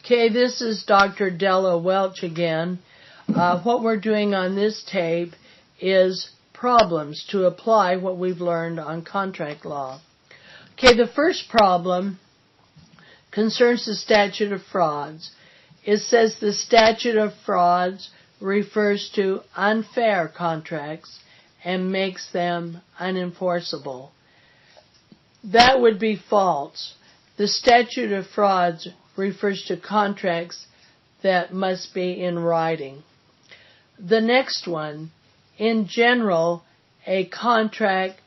Okay, this is Dr. Della Welch again. What we're doing on this tape is problems to apply what we've learned on contract law. Okay, the first problem concerns the statute of frauds. It says the statute of frauds refers to unfair contracts and makes them unenforceable. That would be false. The statute of frauds refers to contracts that must be in writing. The next one, in general, a contract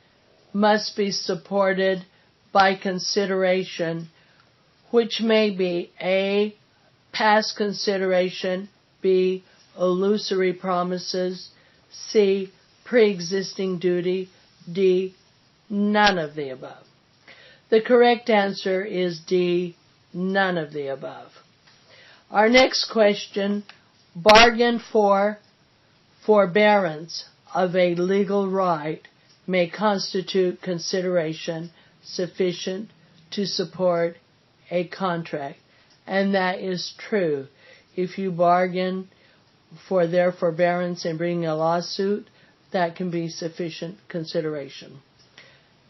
must be supported by consideration, which may be A, past consideration, B, illusory promises, C, pre-existing duty, D, none of the above. The correct answer is D, none of the above. Our next question, bargain for forbearance of a legal right may constitute consideration sufficient to support a contract. And that is true. If you bargain for their forbearance and bring a lawsuit, that can be sufficient consideration.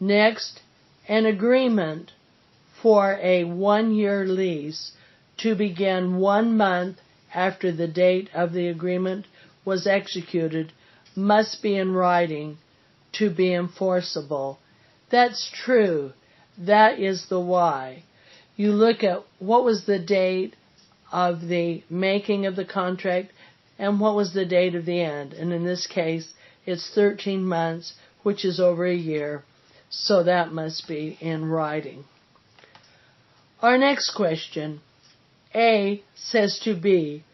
Next, an agreement for a 1-year lease to begin 1 month after the date of the agreement was executed must be in writing to be enforceable. That's true. That is the why. You look at what was the date of the making of the contract and what was the date of the end. And in this case, it's 13 months, which is over a year, so that must be in writing. Our next question, A says to B,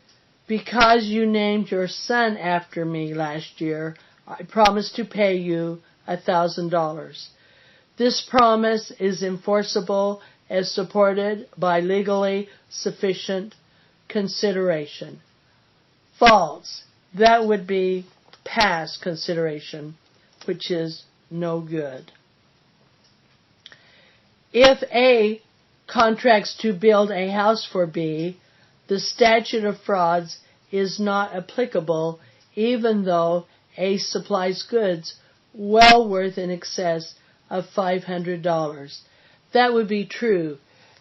because you named your son after me last year, I promise to pay you $1,000. This promise is enforceable as supported by legally sufficient consideration. False. That would be past consideration, which is no good. If A contracts to build a house for B, the statute of frauds is not applicable even though A supplies goods well worth in excess of $500. That would be true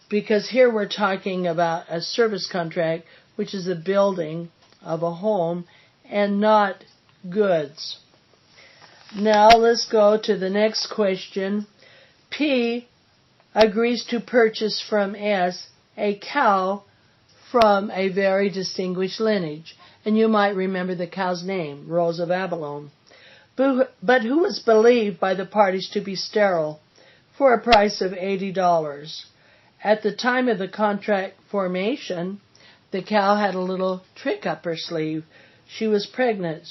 because here we're talking about a service contract, which is the building of a home and not goods. Now let's go to the next question. P agrees to purchase from S a cow from a very distinguished lineage. And you might remember the cow's name, Rose of Avalon. But who was believed by the parties to be sterile for a price of $80. At the time of the contract formation, the cow had a little trick up her sleeve. She was pregnant,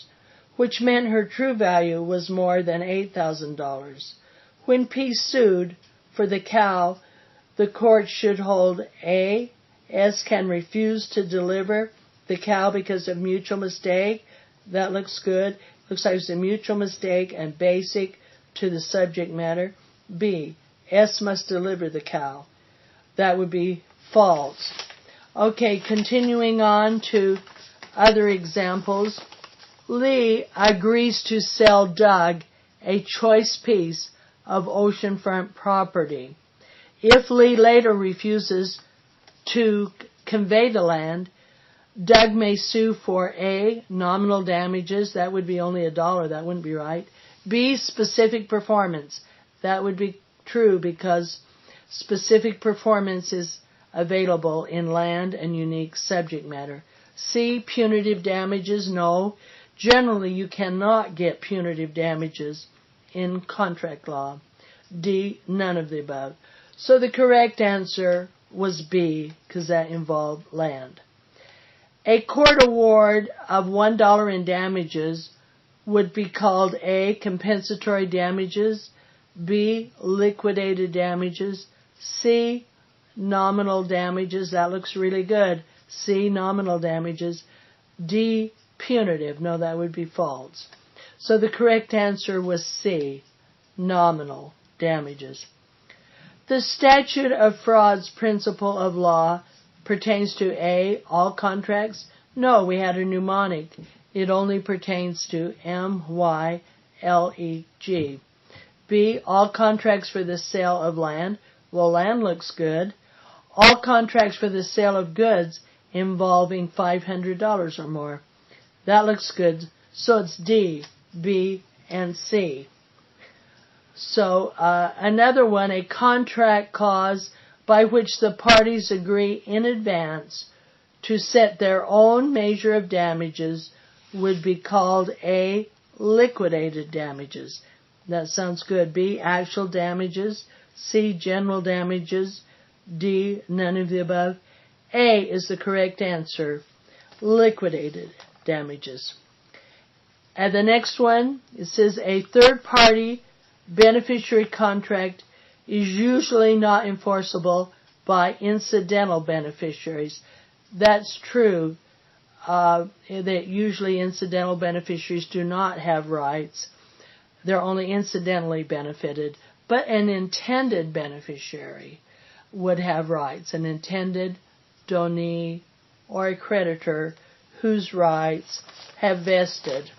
which meant her true value was more than $8,000. When P sued for the cow, the court should hold A, S can refuse to deliver the cow because of mutual mistake. That looks good. Looks like it's a mutual mistake and basic to the subject matter. B, S must deliver the cow. That would be false. Okay, continuing on to other examples. Lee agrees to sell Doug a choice piece of oceanfront property. If Lee later refuses to convey the land, Doug may sue for A, nominal damages. That would be only $1. That wouldn't be right. B, specific performance. That would be true because specific performance is available in land and unique subject matter. C, punitive damages. No. Generally, you cannot get punitive damages in contract law. D, none of the above. So the correct answer was B, because that involved land. A court award of $1 in damages would be called A, compensatory damages, B, liquidated damages, C, nominal damages. That looks really good. C, nominal damages. D, punitive. No, that would be false. So the correct answer was C, nominal damages. The statute of frauds principle of law pertains to A, all contracts? No, we had a mnemonic. It only pertains to MYLEG. B, all contracts for the sale of land? Well, land looks good. All contracts for the sale of goods involving $500 or more. That looks good. So it's D, B, and C. So another one, a contract clause by which the parties agree in advance to set their own measure of damages would be called A, liquidated damages. That sounds good. B, actual damages. C, general damages. D, none of the above. A is the correct answer. Liquidated damages. And the next one, it says a third-party beneficiary contract is usually not enforceable by incidental beneficiaries. That's true. That usually incidental beneficiaries do not have rights. They're only incidentally benefited. But an intended beneficiary would have rights. An intended donee or a creditor whose rights have vested.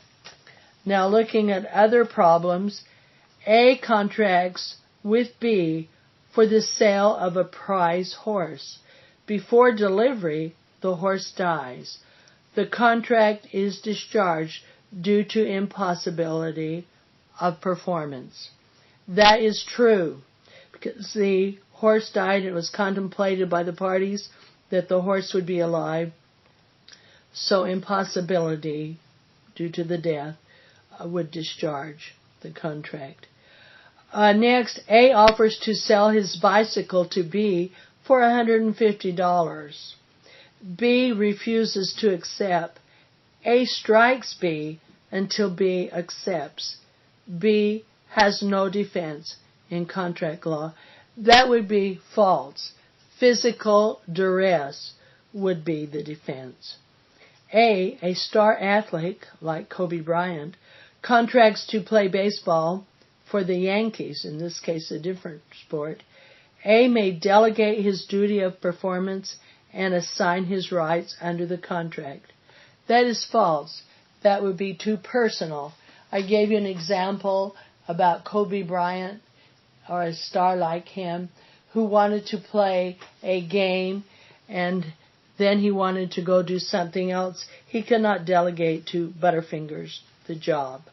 Now looking at other problems, A contracts with B for the sale of a prize horse. Before delivery, the horse dies. The contract is discharged due to impossibility of performance. That is true, because the horse died. It was contemplated by the parties that the horse would be alive. So impossibility, due to the death, would discharge the contract. Next, A offers to sell his bicycle to B for $150. B refuses to accept. A strikes B until B accepts. B has no defense in contract law. That would be false. Physical duress would be the defense. A star athlete, like Kobe Bryant, contracts to play baseball for the Yankees, in this case a different sport. A may delegate his duty of performance and assign his rights under the contract. That is false. That would be too personal. I gave you an example about Kobe Bryant, or a star like him, who wanted to play a game and then he wanted to go do something else. He cannot delegate to Butterfingers the job.